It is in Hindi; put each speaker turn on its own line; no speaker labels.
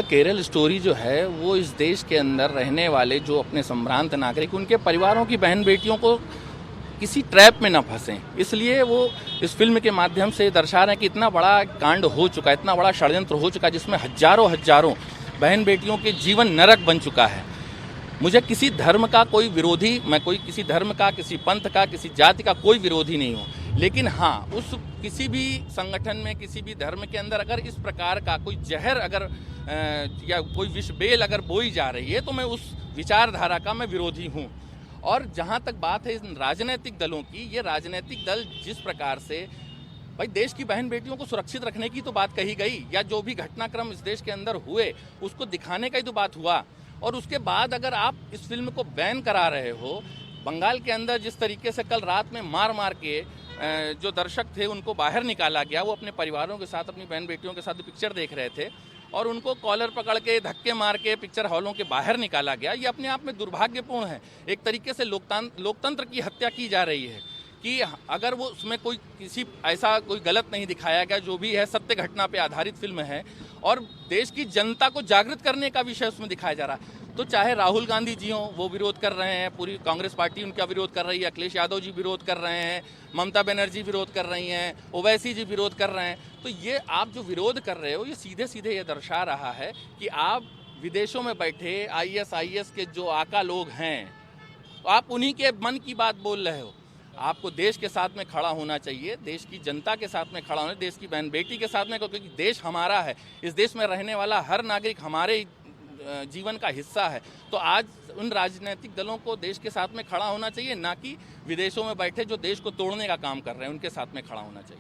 द केरल स्टोरी जो है वो इस देश के अंदर रहने वाले जो अपने संभ्रांत नागरिक उनके परिवारों की बहन बेटियों को किसी ट्रैप में ना फंसें, इसलिए वो इस फिल्म के माध्यम से दर्शा रहे हैं कि इतना बड़ा कांड हो चुका है, इतना बड़ा षड्यंत्र हो चुका है जिसमें हजारों बहन बेटियों के जीवन नरक बन चुका है। मुझे किसी धर्म का कोई विरोधी, मैं कोई किसी धर्म का, किसी पंथ का, किसी जाति का कोई विरोधी नहीं हूँ, लेकिन हाँ, उस किसी भी संगठन में, किसी भी धर्म के अंदर अगर इस प्रकार का कोई जहर अगर या कोई विष बेल अगर बोई जा रही है तो मैं उस विचारधारा का मैं विरोधी हूँ। और जहाँ तक बात है इन राजनीतिक दलों की, ये राजनीतिक दल जिस प्रकार से भाई देश की बहन बेटियों को सुरक्षित रखने की तो बात कही गई, या जो भी घटनाक्रम इस देश के अंदर हुए उसको दिखाने का ही तो बात हुआ, और उसके बाद अगर आप इस फिल्म को बैन करा रहे हो, बंगाल के अंदर जिस तरीके से कल रात में मार के जो दर्शक थे उनको बाहर निकाला गया, वो अपने परिवारों के साथ, अपनी बहन बेटियों के साथ पिक्चर देख रहे थे और उनको कॉलर पकड़ के धक्के मार के पिक्चर हॉलों के बाहर निकाला गया, ये अपने आप में दुर्भाग्यपूर्ण है। एक तरीके से लोकतंत्र की हत्या की जा रही है कि अगर वो उसमें कोई किसी ऐसा कोई गलत नहीं दिखाया गया, जो भी है सत्य घटना पे आधारित फिल्म है और देश की जनता को जागृत करने का विषय उसमें दिखाया जा रहा है, तो चाहे राहुल गांधी जी हों वो विरोध कर रहे हैं, पूरी कांग्रेस पार्टी उनका विरोध कर रही है, अखिलेश यादव जी विरोध कर रहे हैं, ममता बनर्जी विरोध कर रही हैं, ओवैसी जी विरोध कर रहे हैं, तो ये आप जो विरोध कर रहे हो ये सीधे सीधे ये दर्शा रहा है कि आप विदेशों में बैठे IAS के जो आका लोग हैं, तो आप उन्हीं के मन की बात बोल रहे हो। आपको देश के साथ में खड़ा होना चाहिए, देश की जनता के साथ में खड़ा होना, देश की बहन बेटी के साथ में, क्योंकि देश हमारा है, इस देश में रहने वाला हर नागरिक हमारे जीवन का हिस्सा है। तो आज उन राजनीतिक दलों को देश के साथ में खड़ा होना चाहिए, ना कि विदेशों में बैठे जो देश को तोड़ने का काम कर रहे हैं उनके साथ में खड़ा होना चाहिए।